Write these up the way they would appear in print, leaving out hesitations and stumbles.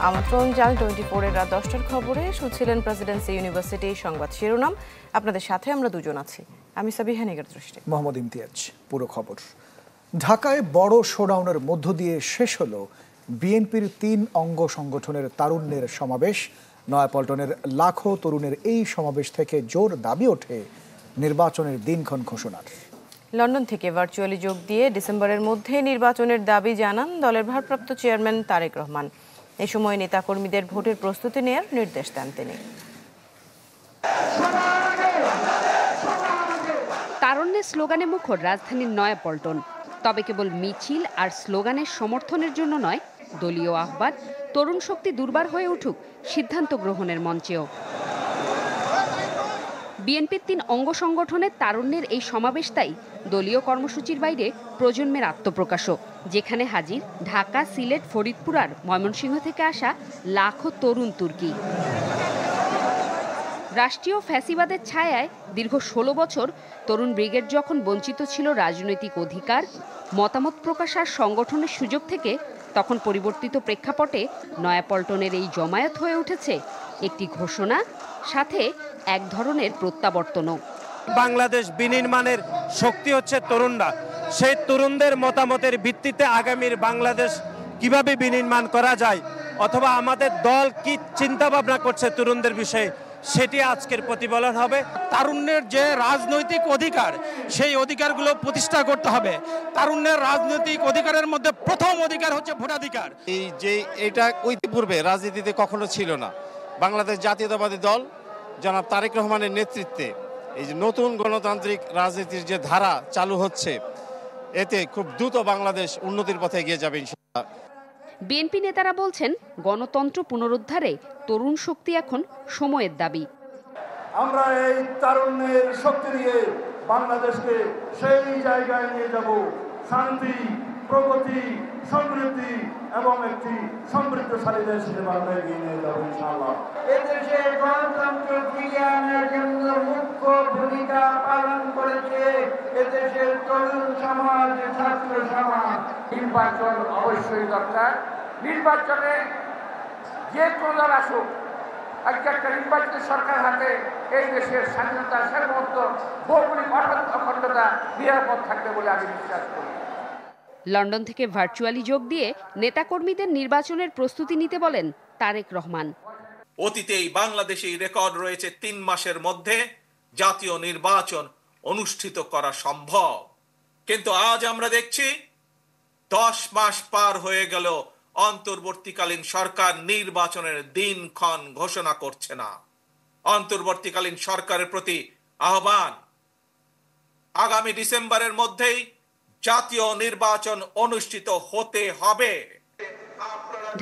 আমন্ত্রণ চ্যানেল 24 এর রাত 10টার খবরে। শুনছিলেন প্রেসিডেন্সি ইউনিভার্সিটি সংবাদ শিরোনাম। আপনাদের সাথে আমরা দুজন আছি, আমি সাবিহা নিগার দৃষ্টি, মোহাম্মদ ইমতিয়াজ। পুরো খবর। ঢাকায় বড় শোডাউনের মধ্য দিয়ে শেষ হলো বিএনপির 3 অঙ্গ সংগঠনের তারুণ্যের সমাবেশ। নয়াপল্টনের লাখো তরুণের এই সমাবেশ থেকে জোর দাবি ওঠে নির্বাচনের দিনক্ষণ ঘোষণার। লন্ডন থেকে ভার্চুয়ালি যোগ দিয়ে ডিসেম্বরের মধ্যে নির্বাচনের দাবি জানান দলের ভারপ্রাপ্ত চেয়ারম্যান তারেক রহমান। এ সময় নেতাকর্মীদের ভোটের প্রস্তুতি নেয়ার নির্দেশ দেন তিনি। তারুণ্যের স্লোগানে মুখর রাজধানীর নয়াপল্টন। তবে কেবল মিছিল আর স্লোগানের সমর্থনের জন্য নয়, দলীয় আহ্বান তরুণ শক্তি দুর্বার হয়ে উঠুক সিদ্ধান্ত গ্রহণের মঞ্চেও। বিএনপির 3 অঙ্গ সংগঠনের তারুণ্যের এই সমাবেশ তাই দলীয় কর্মসূচির বাইরে প্রজন্মের আত্মপ্রকাশও, যেখানে হাজির ঢাকা, সিলেট, ফরিদপুর আর ময়মনসিংহ থেকে আসা লাখো তরুণ তুর্কি। রাষ্ট্রীয় ফ্যাসিবাদের ছায়ায় দীর্ঘ 16 বছর তরুণ ব্রিগেড যখন বঞ্চিত ছিল রাজনৈতিক অধিকার, মতামত প্রকাশ আর সংগঠনের সুযোগ থেকে, তখন পরিবর্তিত প্রেক্ষাপটে নয়াপল্টনের এই জমায়েত হয়ে উঠেছে একটি ঘোষণা, সাথে এক ধরনের প্রত্যাবর্তনও। বাংলাদেশ বিনির্মাণের শক্তি হচ্ছে তরুণরা। সেই তরুণদের মতামতের ভিত্তিতে আগামীর বাংলাদেশ কিভাবে বিনির্মাণ করা যায়, অথবা আমাদের দল কি চিন্তা ভাবনা করছে তরুণদের বিষয়ে, সেটি আজকের প্রতিফলন হবে। তারুণ্যের যে রাজনৈতিক অধিকার, সেই অধিকারগুলো প্রতিষ্ঠা করতে হবে। তারুণ্যের রাজনৈতিক অধিকারের মধ্যে প্রথম অধিকার হচ্ছে ভোটাধিকার। এটা ইতিপূর্বে রাজনীতিতে কখনো ছিল না। বাংলাদেশ জাতীয়তাবাদী দল জনাব তারেক রহমানের নেতৃত্বে এই যে নতুন গণতান্ত্রিক রাজনীতির যে ধারা চালু হচ্ছে, এতে খুব দ্রুত বাংলাদেশ উন্নতির পথে এগিয়ে যাবে ইনশাআল্লাহ। বিএনপি নেতারা বলছেন, গণতন্ত্র পুনরুদ্ধারে তরুণ শক্তি এখন সময়ের দাবি। আমরা এই তারুণ্যের শক্তি দিয়ে বাংলাদেশকে সেই জায়গায় নিয়ে যাব, শান্তি, প্রগতি, সমৃদ্ধি এবং একটি সমৃদ্ধশালী দেশ হিসেবে আমরা এগিয়ে নিয়ে যাব ইনশাআল্লাহ। এদেশের গণতন্ত্র বিজ্ঞানের জন্য মুখ্য ভূমিকা পালন করেছে এদেশের তরুণ সমাজ, ছাত্র সমাজ। নির্বাচন অবশ্যই দরকার। নির্বাচনে যে কোনো দল আসুক, একটা নির্বাচিত সরকার হাতে এই দেশের স্বাধীনতা, সার্বভৌমত্ব, ভৌগোলিক অখণ্ডতা নিরাপদ থাকবে বলে আমি বিশ্বাস করি। লন্ডন থেকে ভার্চুয়ালি যোগ দিয়ে নেতাকর্মীদের নির্বাচনের প্রস্তুতি নিতে বলেন তারেক রহমান। অতীতেই বাংলাদেশে রেকর্ড রয়েছে 3 মাসের মধ্যে জাতীয় নির্বাচন অনুষ্ঠিত করা সম্ভব, কিন্তু আজ আমরা দেখছি 10 মাস পার হয়ে গেল, অন্তর্বর্তীকালীন সরকার নির্বাচনের দিনক্ষণ ঘোষণা করছে না। অন্তর্বর্তীকালীন সরকারের প্রতি আহ্বান, আগামী ডিসেম্বরের মধ্যেই জাতীয় নির্বাচন অনুষ্ঠিত হতে হবে।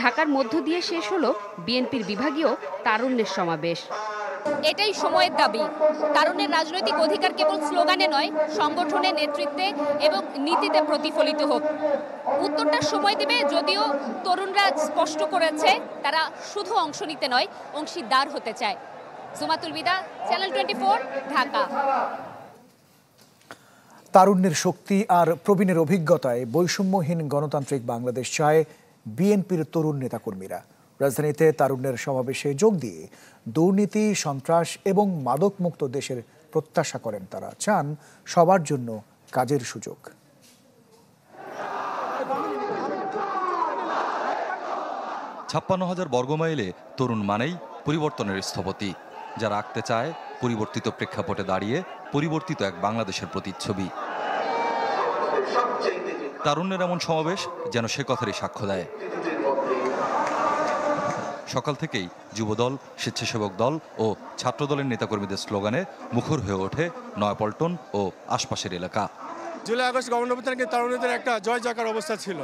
ঢাকার মধ্য দিয়ে শেষ হলো বিএনপির বিভাগীয় তারুণ্যের সমাবেশ। এটাই সময়ের দাবি। তারুণ্যের রাজনৈতিক অধিকার কেবল স্লোগানে নয়, সংগঠনের নেতৃত্বে এবং নীতিতে প্রতিফলিত হোক। উত্তরটা সময় দেবে, যদিও তরুণরা স্পষ্ট করেছে তারা শুধু অংশ নিতে নয়, অংশীদার হতে চায়। জুমাতুল বিদা, চ্যানেল 24, ঢাকা। তারুণ্যের শক্তি আর প্রবীণের অভিজ্ঞতায় বৈষম্যহীন গণতান্ত্রিক বাংলাদেশ চায় বিএনপির তরুণ নেতাকর্মীরা। রাজধানীতে তারুণ্যের সমাবেশে যোগ দিয়ে দুর্নীতি, সন্ত্রাস এবং মাদকমুক্ত দেশের প্রত্যাশা করেন তারা। চান সবার জন্য কাজের সুযোগ। 56,000 বর্গমাইলে তরুণ মানেই পরিবর্তনের স্থপতি, যারা আঁকতে চায় পরিবর্তিত প্রেক্ষাপটে দাঁড়িয়ে পরিবর্তিত এক বাংলাদেশের প্রতিচ্ছবি। তারুণ্যের এমন সমাবেশ যেন সে কথারই সাক্ষ্য দেয়। সকাল থেকেই যুবদল, স্বেচ্ছাসেবক দল ও ছাত্রদলের নেতাকর্মীদের স্লোগানে মুখর হয়ে ওঠে নয়াপল্টন ও আশপাশের এলাকা। জুলাই আগস্ট গণঅভ্যুত্থানে তারুণ্যদের একটা জয় জয়কার অবস্থা ছিল।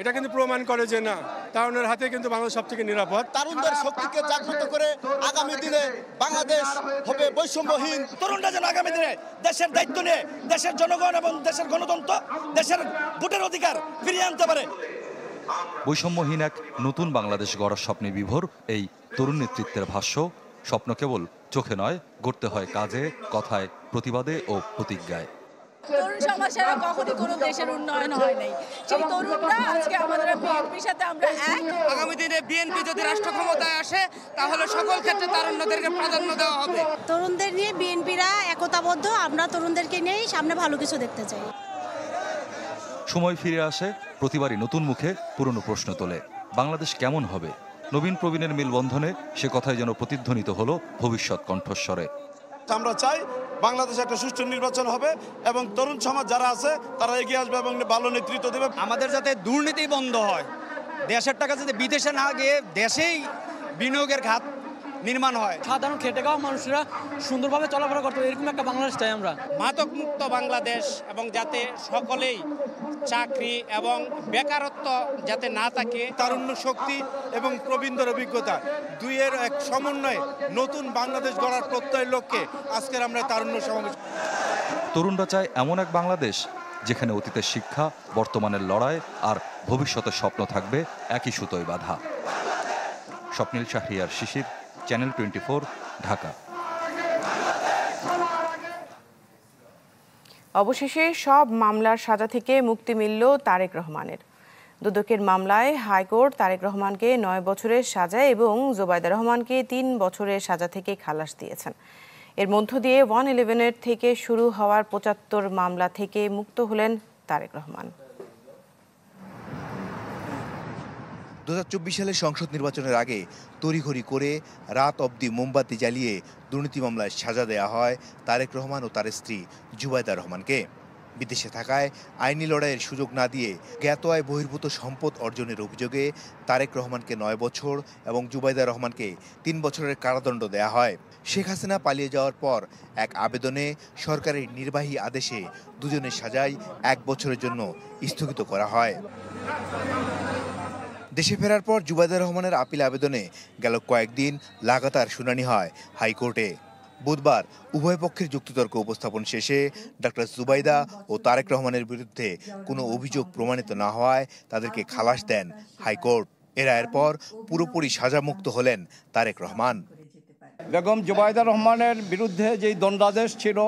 এটা কিন্তু প্রমাণ করে যে না, তারুণের হাতে কিন্তু বাংলাদেশ সব থেকে নিরাপদ। তারুণদের শক্তিকে জাগ্রত করে আগামী দিনে বাংলাদেশ হবে বৈষম্যহীন। তরুণরা যেন আগামী দিনে দেশের দায়িত্ব নিয়ে দেশের জনগণ এবং দেশের গণতন্ত্র, দেশের ভোটের অধিকার ফিরিয়ে আনতে পারে। বৈষম্যহীন এক নতুন বাংলাদেশ গড়ার স্বপ্নে বিভোর এই তরুণ নেতৃত্বের ভাষ্য, স্বপ্ন কেবল চোখে নয়, গড়তে হয় কাজে, কথায়, প্রতিবাদে ও প্রতিজ্ঞায়। তরুণ সমাজ ছাড়া কখনই কোনো দেশের উন্নয়ন হয় নাই। সেই তরুণরা আজকে আমাদের বিএনপির সাথে আমরা এক। আগামী দিনে বিএনপি যদি রাষ্ট্র ক্ষমতায় আসে তাহলে সকল ক্ষেত্রে তারুণ্যদেরকে প্রাধান্য দেওয়া হবে। তরুণদের নিয়ে বিএনপিরা একতাবদ্ধ, আমরা তরুণদেরকে নিয়েই সামনে ভালো কিছু দেখতে চাই। সময় ফিরে আসে, প্রতিবারই নতুন মুখে পুরনো প্রশ্ন তোলে। বাংলাদেশ কেমন হবে? নবীন প্রবীণের মেলবন্ধনে সে কথাই যেন প্রতিধ্বনিত হলো ভবিষ্যৎ কণ্ঠস্বরে। আমরা চাই বাংলাদেশে একটা সুষ্ঠু নির্বাচন হবে এবং তরুণ সমাজ যারা আছে তারা এগিয়ে আসবে এবং ভালো নেতৃত্ব দেবে। আমাদের যাতে দুর্নীতি বন্ধ হয়, দেশের টাকা যাতে বিদেশে না গিয়ে দেশেই বিনিয়োগের খাত নির্মাণ হয়, সাধারণ খেটে খাওয়া মানুষরা সুন্দরভাবে চলাফেরা করতে এরকম একটা বাংলাদেশ চাই আমরা। মাদকমুক্ত বাংলাদেশ এবং যাতে সকলেই চাকরি এবং বেকারত্ব যাতে না থাকে। তারুণ্য শক্তি এবং প্রবীণদের অভিজ্ঞতা দুইয়ের এক সমন্বয়ে নতুন বাংলাদেশ গড়ার প্রত্যয়ের লক্ষ্যে আজকের আমরা তারুণ্য সমাবেশ। তরুণরা চায় এমন এক বাংলাদেশ যেখানে অতীতের শিক্ষা, বর্তমানের লড়াই আর ভবিষ্যতের স্বপ্ন থাকবে একই সুতোয় বাঁধা। স্বপ্নিল শাহরিয়ার শিশির, চ্যানেল 24, ঢাকা। অবশেষে সব মামলার সাজা থেকে মুক্তি মিলল তারেক রহমানের। দুদকের মামলায় হাইকোর্ট তারেক রহমানকে 9 বছরের সাজা এবং জুবাইদা রহমানকে 3 বছরের সাজা থেকে খালাস দিয়েছেন। এর মধ্য দিয়ে 111 থেকে শুরু হওয়ার 75 মামলা থেকে মুক্ত হলেন তারেক রহমান। 2024 সালের সংসদ নির্বাচনের আগে তড়িঘড়ি করে রাত অবধি মোমবাতি জ্বালিয়ে দুর্নীতি মামলায় সাজা দেওয়া হয় তারেক রহমান ও তার স্ত্রী জুবাইদা রহমানকে। বিদেশে থাকায় আইনি লড়াইয়ের সুযোগ না দিয়ে জ্ঞাত আয় বহির্ভূত সম্পদ অর্জনের অভিযোগে তারেক রহমানকে 9 বছর এবং জুবাইদা রহমানকে 3 বছরের কারাদণ্ড দেওয়া হয়। শেখ হাসিনা পালিয়ে যাওয়ার পর এক আবেদনে সরকারের নির্বাহী আদেশে দুজনের সাজাই 1 বছরের জন্য স্থগিত করা হয়। দেশে ফেরার পর জুবাইদা রহমানের আপিল আবেদনে গেল কয়েকদিন লাগাতার শুনানি হয় হাইকোর্টে। বুধবার উভয় পক্ষের যুক্তিতর্ক উপস্থাপন শেষে ডক্টর জুবাইদা ও তারেক রহমানের বিরুদ্ধে কোনো অভিযোগ প্রমাণিত না হওয়ায় তাদেরকে খালাস দেন হাইকোর্ট। এর রায়ের পর পুরোপুরি সাজামুক্ত হলেন তারেক রহমান। বেগম জুবাইদা রহমানের বিরুদ্ধে যেই দণ্ডাদেশ ছিল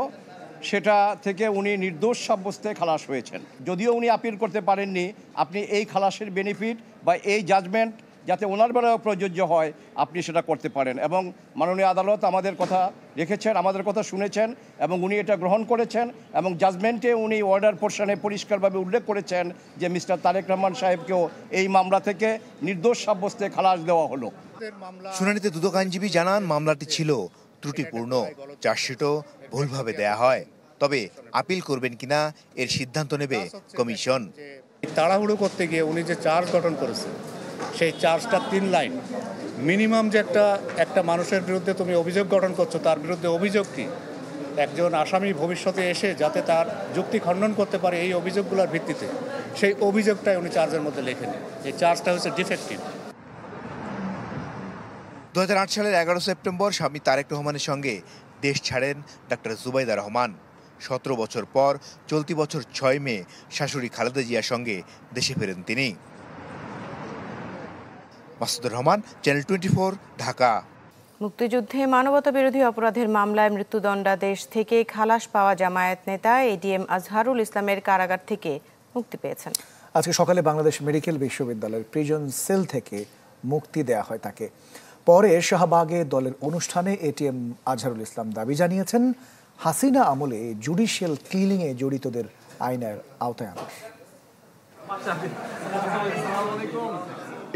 সেটা থেকে উনি নির্দোষ সাব্যস্তে খালাস হয়েছেন। যদিও উনি আপিল করতে পারেননি, আপনি এই খালাসের বেনিফিট বা এই জাজমেন্ট যাতে ওনার বেলায় প্রযোজ্য হয় আপনি সেটা করতে পারেন। এবং মাননীয় আদালত আমাদের কথা রেখেছেন, আমাদের কথা শুনেছেন এবং উনি এটা গ্রহণ করেছেন এবং জাজমেন্টে উনি অর্ডার পোর্শনে পরিষ্কারভাবে উল্লেখ করেছেন যে মিস্টার তারেক রহমান সাহেবকেও এই মামলা থেকে নির্দোষ সাব্যস্তে খালাস দেওয়া হলো। শুনানিতে দুদক আইনজীবী জানান মামলাটি ছিল ত্রুটিপূর্ণ, চার্জশিটও ভুলভাবে দেয়া হয়। তবে আপিল করবেন কিনা এর সিদ্ধান্ত নেবে কমিশন। তাড়াহুড়ো করতে গিয়ে উনি যে চার্জ গঠন করেছেন সেই চার্জটা 3 লাইন। মিনিমাম যে একটা মানুষের বিরুদ্ধে তুমি অভিযোগ গঠন করছো তার বিরুদ্ধে অভিযোগ কি, একজন আসামি ভবিষ্যতে এসে যাতে তার যুক্তি খণ্ডন করতে পারে এই অভিযোগগুলোর ভিত্তিতে, সেই অভিযোগটাই উনি চার্জের মধ্যে লেখেন। এই চার্জটা হচ্ছে ডিফেক্টিভ। 2008 সালের 11 সেপ্টেম্বর স্বামী তারেক রহমানের সঙ্গে দেশ ছাড়েন ডক্টর জুবাইদা রহমান। 17 বছর পর চলতি বছর 6 মে শাশুড়ি খালেদা জিয়ার সঙ্গে দেশে ফেরেন তিনি। মাসুদুর রহমান, চ্যানেল 24, ঢাকা। মুক্তিযুদ্ধে মানবতা বিরোধী অপরাধের মামলায় মৃত্যুদণ্ডাদেশ থেকে খালাস পাওয়া জামায়াত নেতা এটিএম আজহারুল ইসলামের কারাগার থেকে মুক্তি পেয়েছেন। আজকে সকালে বাংলাদেশ মেডিকেল বিশ্ববিদ্যালয়ের প্রিজন সেল থেকে মুক্তি দেয়া হয় তাকে। পরে শাহবাগে দলের অনুষ্ঠানে এটিএম আজহারুল ইসলাম দাবি জানিয়েছেন হাসিনা আমলে জুডিশিয়াল কিলিংয়ে জড়িতদের আইনের আওতায় আনা।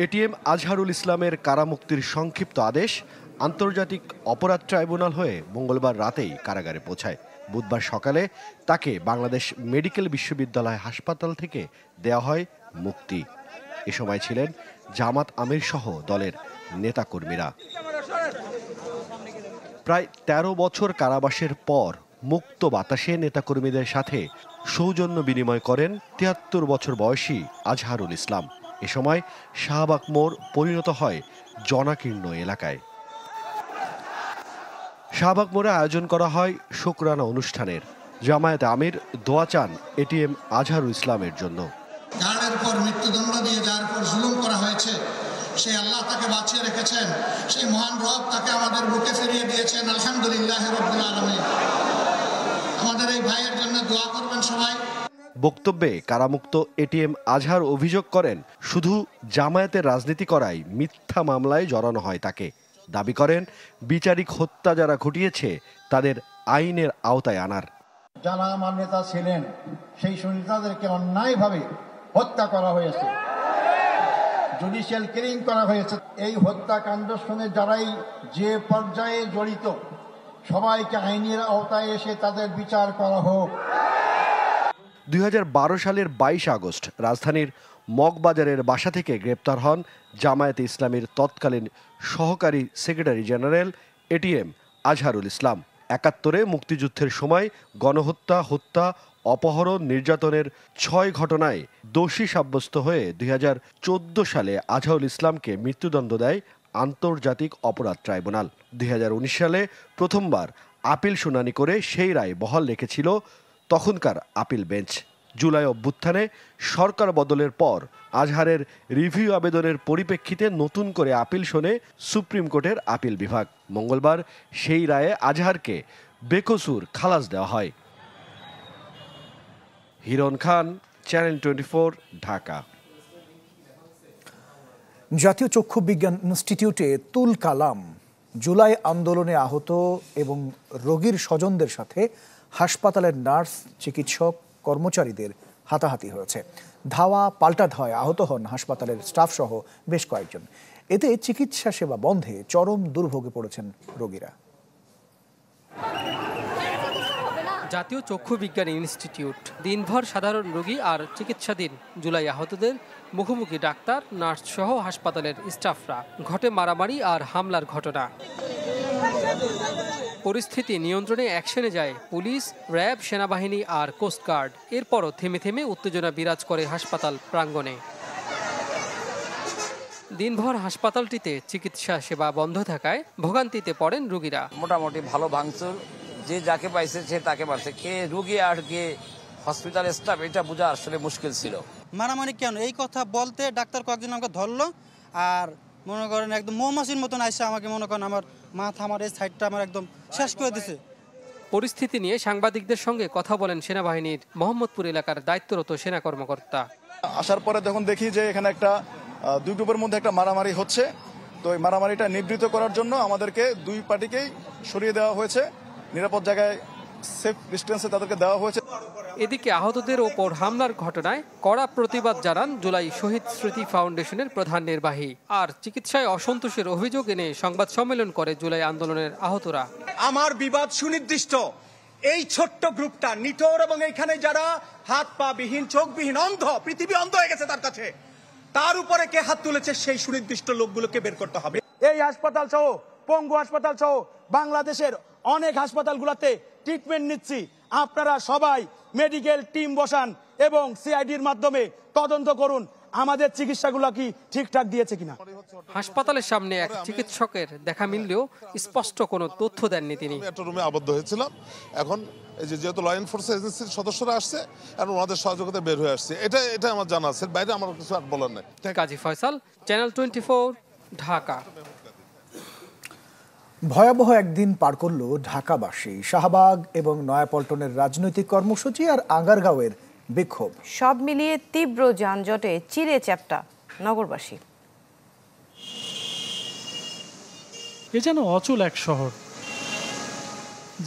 এটিএম আজহারুল ইসলামের কারামুক্তির সংক্ষিপ্ত আদেশ আন্তর্জাতিক অপরাধ ট্রাইব্যুনাল হয়ে মঙ্গলবার রাতেই কারাগারে পৌঁছায়। বুধবার সকালে তাকে বাংলাদেশ মেডিকেল বিশ্ববিদ্যালয় হাসপাতাল থেকে দেওয়া হয় মুক্তি। এ সময় ছিলেন জামাত আমির সহ দলের নেতাকর্মীরা। প্রায় 13 বছর কারাবাসের পর মুক্ত বাতাসে নেতাকর্মীদের সাথে সৌজন্য বিনিময় করেন 73 বছর বয়সী আজহারুল ইসলাম। এ সময় শাহবাগ মোড় পরিণত হয় জনাকীর্ণ এলাকায়। শাহবাগ মোড়ে আয়োজন করা হয় শুকরানা অনুষ্ঠানের। জামায়াত আমির দোয়া চান এটিএম আজহারুল ইসলামের জন্য। যার উপর মৃত্যুদণ্ড দিয়ে যার উপর জুলুম করা হয়েছে সেই আল্লাহ তাকে বাঁচিয়ে রেখেছেন, সেই মহান রব তাকে আমাদের বুকে ফিরিয়ে দিয়েছেন। আলহামদুলিল্লাহ রাব্বিল আলামিন। আমাদের এই ভাইয়ের জন্য দোয়া করবেন সবাই। বক্তব্যে কারামুক্ত এটিএম আজহার অভিযোগ করেন, শুধু জামায়াতের রাজনীতি করায় মিথ্যা মামলায় জড়ানো হয় তাকে। দাবি করেন, বিচারিক হত্যা যারা ঘটিয়েছে তাদের আইনের আওতায় আনার। যারা আমার নেতা ছিলেন সেই নেতাদেরকে অন্যায়ভাবে হত্যা করা হয়েছে, জুডিশিয়াল কিলিং করা হয়েছে। এই হত্যাকাণ্ডের সঙ্গে যারাই যে পর্যায়ে জড়িত সবাইকে আইনের আওতায় এসে তাদের বিচার করা হোক। 2012 সালের 22 আগস্ট রাজধানীর মগবাজারের বাসা থেকে গ্রেপ্তার হন জামায়াতে ইসলামীর তৎকালীন সহকারী secretary general ATM Azharul Islam. 71-এ মুক্তিযুদ্ধের সময় গণহত্যা, হত্যা, অপহরণ, নির্যাতনের 6 ঘটনায় দোষী সাব্যস্ত হয়ে 2014 সালে আজহারুল ইসলামকে মৃত্যুদণ্ড দেয় আন্তর্জাতিক অপরাধ ট্রাইব্যুনাল। 2019 সালে প্রথমবার আপিল শুনানি করে সেই রায় বহাল রেখেছিল তখনকার আপিল বেঞ্চ। জুলাই অভ্যুত্থানে সরকার বদলের পর আজহারের রিভিউ আবেদনের পরিপ্রেক্ষিতে নতুন করে আপিল শোনে সুপ্রিম কোর্টের আপিল বিভাগ। মঙ্গলবার সেই রায়ে আজহারকে বেকসুর খালাস দেওয়া হয়। হিরণ খান, চ্যানেল 24, ঢাকা। জাতীয় চক্ষু বিজ্ঞান ইনস্টিটিউটে তুল কালাম জুলাই আন্দোলনে আহত এবং রোগীর স্বজনদের সাথে হাসপাতালের নার্স, চিকিৎসক, কর্মচারীদের হাতাহাতি হয়েছে। ধাওয়া পাল্টা ধাওয়ায় আহত হন হাসপাতালের স্টাফ সহ বেশ কয়েকজন। এতে চিকিৎসা সেবা বন্ধে চরম দুর্ভোগে পড়েছেন রোগীরা। জাতীয় চক্ষু বিজ্ঞান ইনস্টিটিউট দিনভর সাধারণ রোগী আর চিকিৎসাধীন জুলাই আহতদের মুখোমুখি ডাক্তার, নার্স সহ হাসপাতালের স্টাফরা। ঘটে মারামারি আর হামলার ঘটনা। পরিস্থিতি নিয়ন্ত্রণে অ্যাকশনে যায় পুলিশ, র্যাব, সেনাবাহিনী আর কোস্টগার্ড। এরপরও থেমে থেমে উত্তেজনা বিরাজ করে হাসপাতাল প্রাঙ্গণে। দিনভর হাসপাতালটিতে চিকিৎসা সেবা বন্ধ থাকায় ভোগান্তিতে পড়েন রোগীরা। মোটামুটি ভালো ভাঙচুর, যে যাকে পাইছে সে তাকে মারছে, কে রোগী আর কে হসপিটাল স্টাফ এটা বোঝা আসলে মুশকিল ছিল। মারামারি কেন এই কথা বলতে ডাক্তার কয়েকজন আমাকে ধরলো আর মনে করেন একদম মৌমাছির মতন আসছে আমাকে, মনে করেন আমার মাথা, আমার এই সাইডটা আমার একদম শেষ করে দিছে। পরিস্থিতি নিয়ে সাংবাদিকদের সঙ্গে কথা বলেন সেনাবাহিনীর মোহাম্মদপুর এলাকার দায়িত্বরত সেনা কর্মকর্তা। আসার পরে যখন দেখি যে এখানে একটা দুই গ্রুপের মধ্যে একটা মারামারি হচ্ছে, তো এই মারামারিটা নিবৃত্ত করার জন্য আমাদেরকে দুই পার্টিকেই সরিয়ে দেওয়া হয়েছে, নিরাপদ জায়গায় সেফ ডিস্টেন্সে তাদেরকে দেওয়া হয়েছে। এদিকে আহতদের ওপর হামলার ঘটনায় কড়া প্রতিবাদ জানান জুলাই শহীদ স্মৃতি ফাউন্ডেশনের প্রধান নির্বাহী। আর চিকিৎসায় অসন্তোষের অভিযোগ এনে সংবাদ সম্মেলন করে জুলাই আন্দোলনের আহতরা। আমার বিবাদ সুনির্দিষ্ট, এই ছোট্ট গ্রুপটা নিটোর এবং এখানে যারা হাত পা বিহীন, চোখবিহীন, অন্ধ, পৃথিবী অন্ধ হয়ে গেছে তার কাছে, তার উপরে কে হাত তুলেছে সেই সুনির্দিষ্ট লোকগুলোকে বের করতে হবে। এই হাসপাতাল সহ, পঙ্গু হাসপাতাল সহ বাংলাদেশের অনেক হাসপাতালগুলোতে ট্রিটমেন্ট নিচ্ছি। আপনারা সবাই মেডিকেল টিম বসান এবং সিআইডির মাধ্যমে তদন্ত করুন আমাদের চিকিৎসাগুলো কি ঠিকঠাক দিয়েছে কিনা। হাসপাতালের সামনে এক চিকিৎসকের দেখা মিললেও স্পষ্ট কোনো তথ্য দেননি তিনি। একটা রুমে আবদ্ধ হয়েছিলাম, এখন এই যেহেতু ল এনফোর্সমেন্ট এজেন্সির সদস্যরা আসছে এবং ওনাদের সহযোগিতা বের হয়ে আসছে, এটা আমার জানা আছে, বাইরে আমার কিছু আর বলার নেই। কাজী ফয়সাল, চ্যানেল 24, ঢাকা। ভয়াবহ একদিন পার করল ঢাকাবাসী। শাহবাগ এবং নয়াপল্টনের রাজনৈতিক কর্মসূচি আর আগারগাঁওয়ের বিক্ষোভ, সব মিলিয়ে তীব্র যানজটে চিরে চ্যাপ্টা নগরবাসী। এ যেন অচল এক শহর।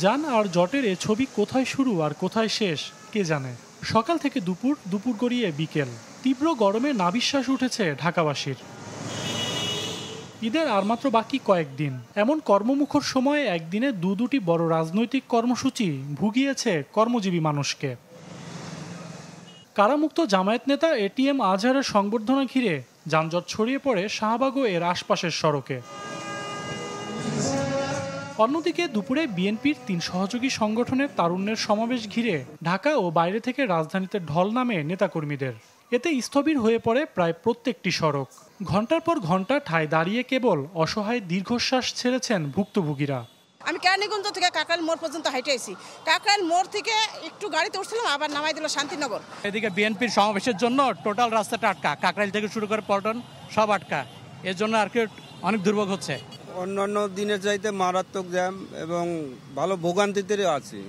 যান আর জটের এ ছবি কোথায় শুরু আর কোথায় শেষ কে জানে। সকাল থেকে দুপুর, দুপুর গড়িয়ে বিকেল, তীব্র গরমে নাভিশ্বাস উঠেছে ঢাকাবাসীর। ঈদের আর মাত্র বাকি কয়েকদিন, এমন কর্মমুখর সময়ে একদিনে দুটি বড় রাজনৈতিক কর্মসূচি ভুগিয়েছে কর্মজীবী মানুষকে। কারামুক্ত জামায়াত নেতা এটিএম আজহারের সংবর্ধনা ঘিরে যানজট ছড়িয়ে পড়ে শাহবাগ ও এর আশপাশের সড়কে। অন্যদিকে দুপুরে বিএনপির 3 সহযোগী সংগঠনের তারুণ্যের সমাবেশ ঘিরে ঢাকা ও বাইরে থেকে রাজধানীতে ঢল নামে নেতাকর্মীদের। এতে স্থবির হয়ে পড়ে প্রায় প্রত্যেকটি সড়ক। ঘন্টার পর ঘন্টা ঠায় দাঁড়িয়ে কেবল অসহায় দীর্ঘশ্বাস ছেড়েছেন ভুক্তভোগীরা। আমি কেরানীগঞ্জ থেকে কাকরাইল মোড় পর্যন্ত হাইটে আইছি। কাকরাইল মোড় থেকে একটু গাড়িতে উঠছিলাম, আবার নামাই দিল শান্তিনগর। এদিকে বিএনপির সমাবেশের জন্য টোটাল রাস্তাটা আটকা, কাকরাইল থেকে শুরু করে পল্টন সব আটকা। এর জন্য আর কি অনেক দুর্ভোগ হচ্ছে। অন্যান্য দিনের চাইতে মারাত্মক জ্যাম এবং ভালো ভোগান্তিতে আছি।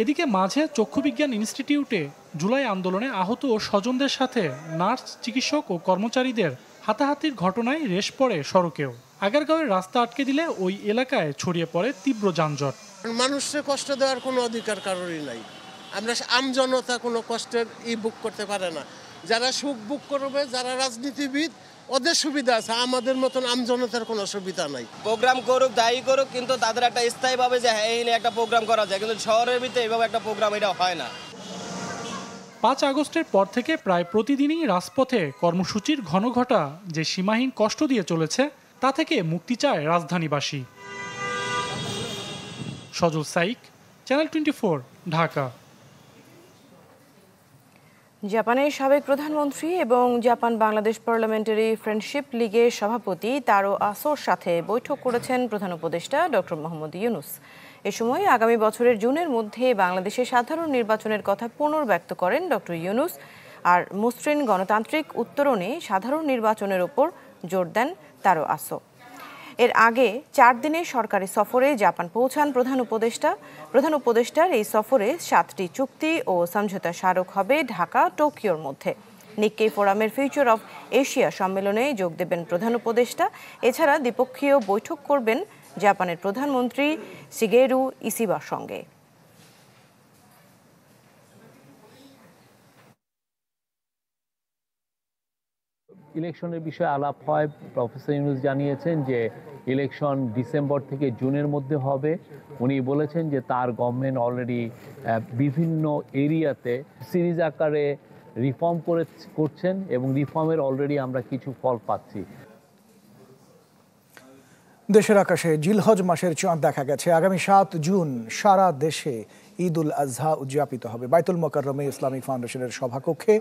এদিকে মাঝে চক্ষুবিজ্ঞান ইনস্টিটিউটে জুলাই আন্দোলনে আহত ও স্বজনদের সাথে নার্স, চিকিৎসক ও কর্মচারীদের হাতাহাতির ঘটনায় রেশ পড়ে সড়কেও। আগারগাঁওয়ের রাস্তা আটকে দিলে ওই এলাকায় ছড়িয়ে পড়ে তীব্র যানজট। মানুষকে কষ্ট দেওয়ার কোনো অধিকার কারোরই নাই। আমরা আমজনতা কোনো কষ্টের বুক করতে পারে না। যারা সুখ বুক করবে, যারা রাজনীতিবিদ, ওদের সুবিধা আছে, আমাদের মতন আমজনতার কোনো সুবিধা নাই। প্রোগ্রাম করুক, দায়ী করুক, কিন্তু তাদের একটা স্থায়ীভাবে যে এই নিয়ে একটা প্রোগ্রাম করা যায়, কিন্তু শহরের ভিতরে এইভাবে একটা প্রোগ্রাম এটা হয় না। 5 আগস্টের পর থেকে প্রায় প্রতিদিনই রাজপথে কর্মসূচির ঘনঘটা যে সীমাহীন কষ্ট দিয়ে চলেছে, তা থেকে মুক্তি চায় রাজধানীবাসী। সজল সাইক, চ্যানেল 24, ঢাকা। জাপানের সাবেক প্রধানমন্ত্রী এবং জাপান বাংলাদেশ পার্লামেন্টারি ফ্রেন্ডশিপ লীগের সভাপতি তারো আসোর সাথে বৈঠক করেছেন প্রধান উপদেষ্টা ডক্টর মোহাম্মদ ইউনূস। এ সময় আগামী বছরের জুনের মধ্যে বাংলাদেশে সাধারণ নির্বাচনের কথা পুনর্ব্যক্ত করেন ডক্টর ইউনূস, আর মসৃণ গণতান্ত্রিক উত্তরণে সাধারণ নির্বাচনের ওপর জোর দেন তারো আসো। এর আগে 4 দিনের সরকারি সফরে জাপান পৌঁছান প্রধান উপদেষ্টা। প্রধান উপদেষ্টার এই সফরে 7টি চুক্তি ও সমঝোতা স্মারক হবে ঢাকা, টোকিওর মধ্যে। নিক্কেই ফোরামের ফিউচার অফ এশিয়া সম্মেলনে যোগ দেবেন প্রধান উপদেষ্টা। এছাড়া দ্বিপক্ষীয় বৈঠক করবেন জাপানের প্রধানমন্ত্রী শিগেরু ইসিবার সঙ্গে। ইলেকশনের বিষয়ে আলাপ হয়। প্রফেসর ইউনূস জানিয়েছেন যে ইলেকশন ডিসেম্বর থেকে জুনের মধ্যে হবে। উনি বলেছেন যে তার গভর্নমেন্ট অলরেডি বিভিন্ন এরিয়াতে সিরিজ আকারে রিফর্ম করছেন এবং রিফর্মের অলরেডি আমরা কিছু ফল পাচ্ছি। দেশের আকাশে জিলহজ মাসের চাঁদ দেখা গেছে। আগামী 7 জুন সারা দেশে ঈদ উল আজহা উদযাপিত হবে। বাইতুল মোকাররমে ইসলামিক ফাউন্ডেশনের সভাকক্ষে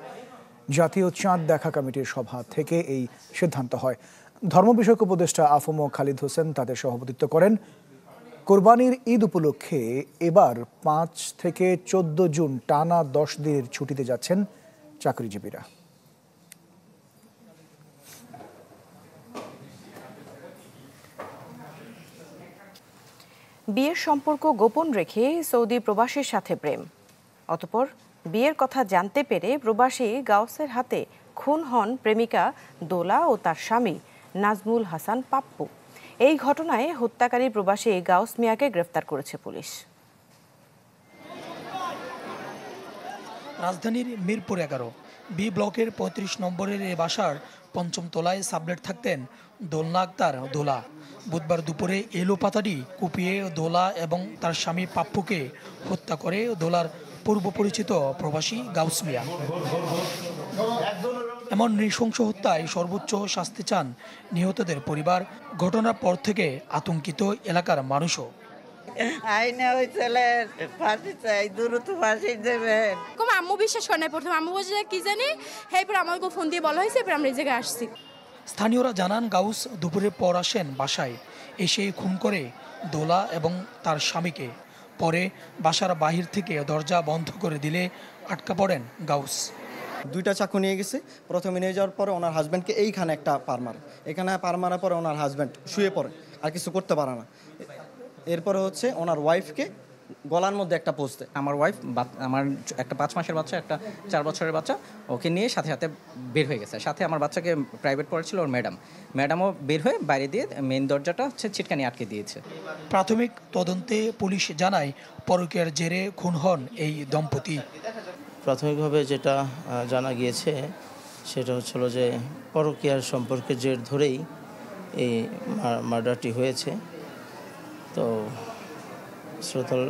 জাতীয় চাঁদ দেখা কমিটির সভা থেকে এই সিদ্ধান্ত হয়। ধর্ম বিষয়ক উপদেষ্টা আফম খালিদ হোসেন তাদের সভাপতিত্ব করেন। কোরবানির ঈদ উপলক্ষে এবার 5 থেকে 14 জুন টানা 10 দিনের ছুটিতে যাচ্ছেন চাকরিজীবীরা। বিয়ের সম্পর্ক গোপন রেখে সৌদি প্রবাসীর সাথে প্রেম, অতঃপর বিয়ের কথা জানতে পেরে প্রবাসী গাউসের হাতে খুন হন প্রেমিকা দোলা ও তার স্বামী নাজমুল হাসান পাপ্পু। এই ঘটনায় হত্যাকারী প্রবাসী গাউস মিয়াকে গ্রেফতার করেছে পুলিশ। রাজধানীর মিরপুর 11 বি ব্লকের 35 নম্বরের এ বাসার 5ম তলায় সাবলেট থাকতেন দোলনা আক্তার দোলা। বুধবার দুপুরে এলোপাতাড়ি কুপিয়ে দোলা এবং তার স্বামী পাপ্পুকে হত্যা করে দোলার পূর্ব পরিচিত প্রবাসী গাউস মিয়া। এমন নৃশংস হত্যায় সর্বোচ্চ শাস্তি চান নিহতদের পরিবার। ঘটনার পর থেকে আতঙ্কিত এলাকার মানুষও। আইনে ওই ছেলের ফাঁসি চাই, দ্রুত ফাঁসি দেবেন। আম্মু বিশ্বাস করে নাই, প্রথমে আম্মু বলছে কি জানি, এরপর আমাকে ফোন দিয়ে বলা হয়েছে, এরপর আমরা এই জায়গায় আসছি। স্থানীয়রা জানান গাউস দুপুরের পর আসেন বাসায়, এসে খুন করে দোলা এবং তার স্বামীকে। পরে বাসার বাহির থেকে দরজা বন্ধ করে দিলে আটকা পড়েন গাউস। 2টা চাকু নিয়ে গেছে। প্রথমে নিয়ে যাওয়ার পরে ওনার হাজব্যান্ডকে এইখানে একটা পার মারে, এখানে পার মারার পরে ওনার হাজব্যান্ড শুয়ে পড়ে, আর কিছু করতে পারে না। এরপরে হচ্ছে ওনার ওয়াইফকে গলার মধ্যে একটা পোস্ট দেয়। আমার ওয়াইফ, আমার একটা 5 মাসের বাচ্চা, একটা 4 বছরের বাচ্চা, ওকে নিয়ে সাথে সাথে বের হয়ে গেছে। সাথে আমার বাচ্চাকে প্রাইভেট পড়াচ্ছিল ওর ম্যাডামও বের হয়ে বাইরে দিয়ে মেইন দরজাটা হচ্ছে ছিটকানি আটকে দিয়েছে। প্রাথমিক তদন্তে পুলিশ জানায় পরকীয়ার জেরে খুন হন এই দম্পতি। প্রাথমিকভাবে যেটা জানা গিয়েছে সেটা হচ্ছিল যে পরকীয়ার সম্পর্কের জের ধরেই এই মার্ডারটি হয়েছে। তো শ্রোতাল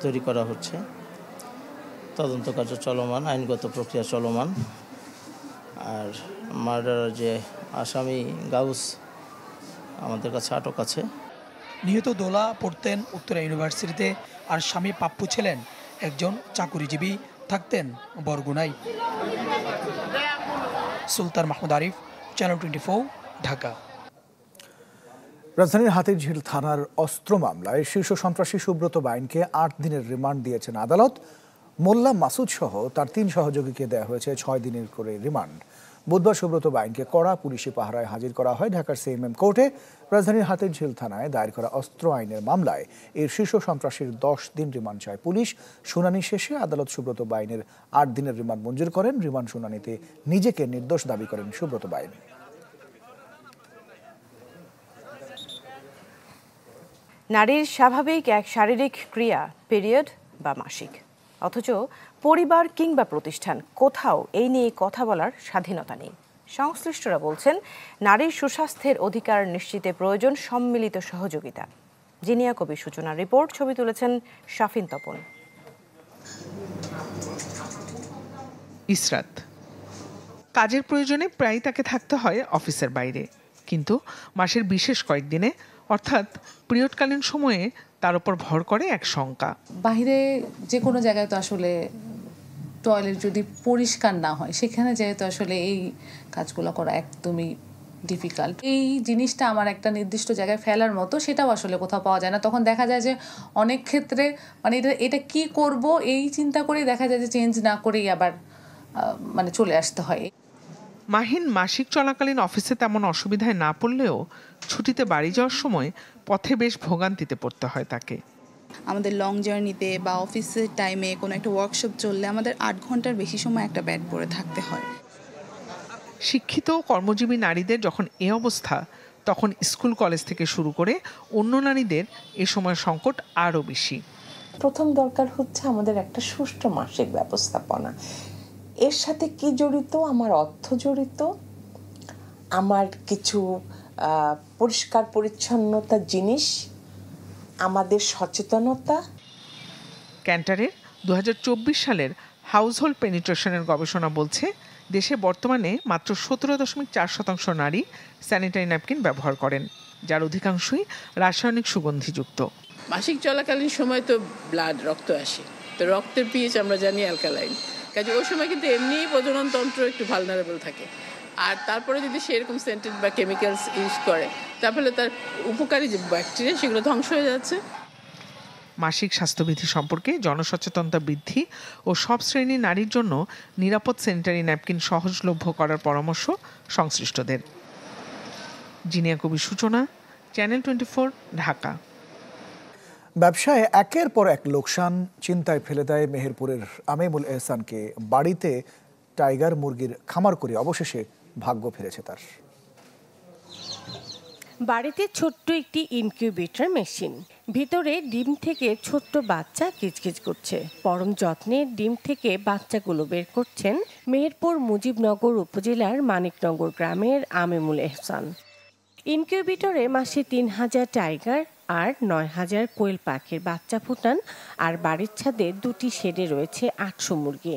তৈরি করা হচ্ছে, তদন্ত কার্য চলমান, আইনগত প্রক্রিয়া চলমান। আর মার্ডারের যে আসামি গাউস আমাদের কাছে আটক আছে। নিহত দোলা পড়তেন উত্তরা ইউনিভার্সিটিতে, আর স্বামী পাপ্পু ছিলেন একজন চাকুরিজীবী, থাকতেন বরগুনায়। সুলতান মাহমুদ আরিফ, চ্যানেল 24, ঢাকা। রাজধানীর হাতিরঝিল থানার অস্ত্র মামলায় শীর্ষ সন্ত্রাসী সুব্রত বাইনকে 8 দিনের রিমান্ড দিয়েছেন আদালত। মোল্লা মাসুদ সহ তার 3 সহযোগীকে দেওয়া হয়েছে 6 দিনের করে রিমান্ড। বুধবার সুব্রত বাইনকে কড়া পুলিশি পাহারায় হাজির করা হয় ঢাকার সিএমএম কোর্টে। রাজধানীর হাতিরঝিল থানায় দায়ের করা অস্ত্র আইনের মামলায় এর শীর্ষ সন্ত্রাসীর 10 দিন রিমান্ড চায় পুলিশ। শুনানি শেষে আদালত সুব্রত বাইনের 8 দিনের রিমান্ড মঞ্জুর করেন। রিমান্ড শুনানিতে নিজেকে নির্দোষ দাবি করেন সুব্রত বাইন। নারীর স্বাভাবিক এক শারীরিক ক্রিয়া পিরিয়ড বা মাসিক, অথচ পরিবার কিংবা প্রতিষ্ঠান কোথাও এই নিয়ে কথা বলার স্বাধীনতা নেই। সংশ্লিষ্টরা বলছেন নারীর সুস্বাস্থ্যের অধিকার নিশ্চিতে প্রয়োজন সম্মিলিত সহযোগিতা। জিনিয়া কবির সূচনার রিপোর্ট, ছবি তুলেছেন শাফিন তপন। ইসরাত কাজের প্রয়োজনে প্রায়ই তাকে থাকতে হয় অফিসের বাইরে, কিন্তু মাসের বিশেষ কয়েকদিনে অর্থাৎ পিরিয়ডকালীন সময়ে তার উপর ভর করে এক শঙ্কা। বাইরে যে কোনো জায়গায় তো আসলে টয়লেট যদি পরিষ্কার না হয় সেখানে যেহেতু আসলে এই কাজগুলো করা একদমই ডিফিকাল্ট। এই জিনিসটা আমার একটা নির্দিষ্ট জায়গায় ফেলার মতো, সেটাও আসলে কোথাও পাওয়া যায় না। তখন দেখা যায় যে অনেক ক্ষেত্রে মানে এটা কি করব এই চিন্তা করেই দেখা যায় যে চেঞ্জ না করেই আবার মানে চলে আসতে হয়। মাহিন মাসিক চলাকালীন অফিসে তেমন অসুবিধায় না পড়লেও ছুটিতে বাড়ি যাওয়ার সময় পথে বেশ ভোগান্তিতে পড়তে হয় তাকে। আমাদের লং জার্নিতে বা অফিসের টাইমে কোনো একটা ওয়ার্কশপ চললে আমাদের 8 ঘন্টার বেশি সময় একটা ব্যাড পরে থাকতে হয়। শিক্ষিত কর্মজীবী নারীদের যখন এ অবস্থা, তখন স্কুল কলেজ থেকে শুরু করে অন্য নারীদের এ সময় সংকট আরও বেশি। প্রথম দরকার হচ্ছে আমাদের একটা সুষ্ঠু মাসিক ব্যবস্থাপনা। এর সাথে কি জড়িত? আমার অর্থ জড়িত, আমার কিছু পরিষ্কার পরিচ্ছন্নতা জিনিস, আমাদের সচেতনতা। ক্যান্টারের 2024 সালের হাউসহোল্ড পেনিট্রেশনের গবেষণা বলছে দেশে বর্তমানে মাত্র 17.4% নারী স্যানিটারি ন্যাপকিন ব্যবহার করেন, যার অধিকাংশই রাসায়নিক সুগন্ধিযুক্ত। মাসিক চলাকালীন সময় তো ব্লাড রক্ত আসে, তো রক্তের পিএইচ আমরা জানি অ্যালকালাইন, কাজে ওই সময় কিন্তু এমনিই প্রজননতন্ত্র একটু ভালনারেবল থাকে। আর তারপরে যদি সেরকম সেন্টেড বা কেমিক্যালস ইউজ করে তাহলে তার উপকারী যে ব্যাকটেরিয়া সেগুলো ধ্বংস হয়ে যাচ্ছে। মাসিক স্বাস্থ্যবিধি সম্পর্কে জনসচেতনতা বৃদ্ধি ও সব শ্রেণীর নারীর জন্য নিরাপদ স্যানিটারি ন্যাপকিন সহজলভ্য করার পরামর্শ সংশ্লিষ্টদের। জিনিয়া কবির সূচনা, চ্যানেল 24, ঢাকা। ব্যবসায় একের পর এক লোকসান চিন্তায় ফেলে দেয় মেহেরপুরের আমিমুল এহসানকে। বাড়িতে টাইগার মুরগির খামার করে অবশেষে ভাগ্য ফিরেছে তার। বাড়িতে ছোট্ট একটি ইনকিউবেটর মেশিন, ভিতরে ডিম থেকে ছোট্ট বাচ্চা কিচকিচ করছে। পরম যত্নে ডিম থেকে বাচ্চাগুলো বের করছেন মেহেরপুর মুজিবনগর উপজেলার মানিকনগর গ্রামের আমিমুল এহসান। ইনকিউবেটরে মাসে 3000 টাইগার আর 9000 কোয়েল পাখির বাচ্চা ফোটান, আর বাড়ির ছাদে 2টি শেডে রয়েছে 800 মুরগি।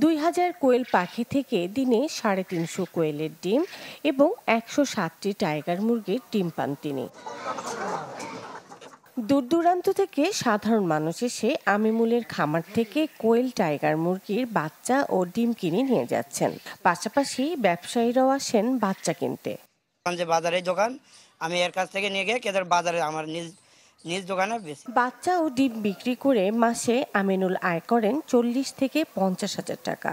2000 কোয়েল পাখি থেকে দিনে 350 কোয়েলের ডিম এবং 107টি টাইগার মুরগির ডিম পান তিনি। দূর দূরান্ত থেকে সাধারণ মানুষ এসে আমিমুলের খামার থেকে কোয়েল টাইগার মুরগির বাচ্চা ও ডিম কিনে নিয়ে যাচ্ছেন। পাশাপাশি ব্যবসায়ীরাও আসেন বাচ্চা কিনতে। যে বাজারে দোকান, আমি এর কাছ থেকে নিয়ে গিয়ে কেদার বাজারে আমার নিজ দোকানে বেশি বাচ্চা ও ডিম বিক্রি করে মাসে আমিনুল আয় করেন 40 থেকে 50,000 টাকা।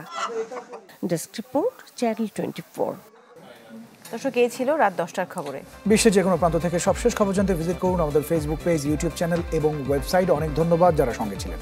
Desk report, channel 24। দর্শক, এই ছিল রাত 10টার খবরে। বিশ্বের যে কোনো প্রান্ত থেকে সবশেষ খবর জানতে ভিজিট করুন আমাদের ফেসবুক পেজ, ইউটিউব চ্যানেল এবং ওয়েবসাইট। অনেক ধন্যবাদ যারা সঙ্গে ছিলেন।